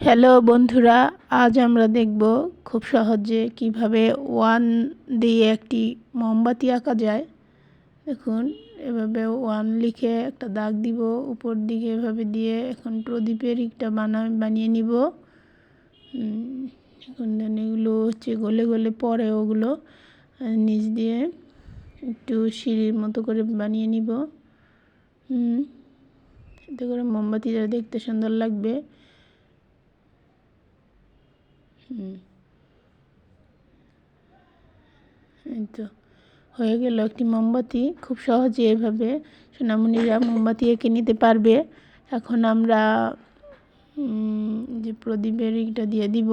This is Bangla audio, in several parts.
হ্যালো বন্ধুরা, আজ আমরা দেখব খুব সহজে কিভাবে ওয়ান দিয়ে একটি মোমবাতি আঁকা যায়। দেখুন, এভাবে ওয়ান লিখে একটা দাগ দিব উপর দিকে, এভাবে দিয়ে এখন প্রদীপের একটা বানিয়ে নিব। এখন এগুলো হচ্ছে গলে গলে পরে, ওগুলো নিচ দিয়ে একটু সিঁড়ির মতো করে বানিয়ে নিব। এতে করে মোমবাতিটা দেখতে সুন্দর লাগবে। এই তো হয়ে গেল একটি মোমবাতি। খুব সহজে এভাবে সোনামণিরা মোমবাতি এঁকে নিতে পারবে। এখন আমরা যে প্রদীপের ইটা দিয়ে দিব,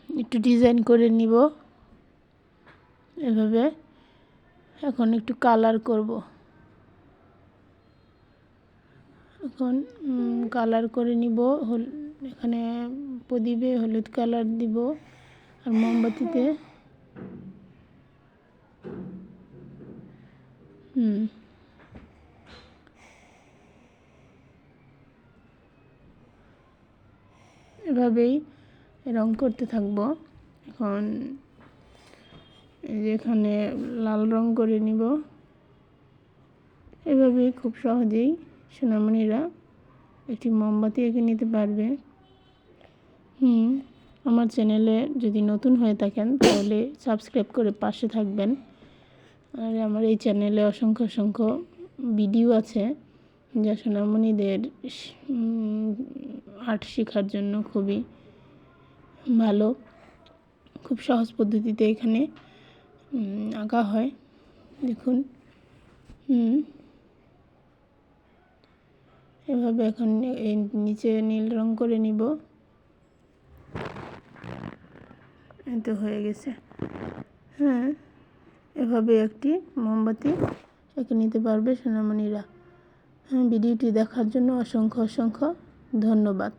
একটু ডিজাইন করে নিব এভাবে। এখন একটু কালার করব। এখন কালার করে নিব। এখানে প্রদীপে হলুদ কালার দিব আর মোমবাতিতে এভাবেই রং করতে থাকব। এখন এখানে লাল রং করে নিব। এভাবেই খুব সহজেই সোনামণিরা একটি মোমবাতি এঁকে নিতে পারবে। আমার চ্যানেলে যদি নতুন হয়ে থাকেন তাহলে সাবস্ক্রাইব করে পাশে থাকবেন। আর আমার এই চ্যানেলে অসংখ্য অসংখ্য ভিডিও আছে যা সোনামণিদের আর্ট শেখার জন্য খুবই ভালো। খুব সহজ পদ্ধতিতে এখানে আঁকা হয়। দেখুন, এভাবে এখন এই নিচে নীল রং করে নিব। এই তো হয়ে গেছে। এভাবে একটি মোমবাতি এঁকে নিতে পারবে সোনামণিরা। ভিডিওটি দেখার জন্য অসংখ্য অসংখ্য ধন্যবাদ।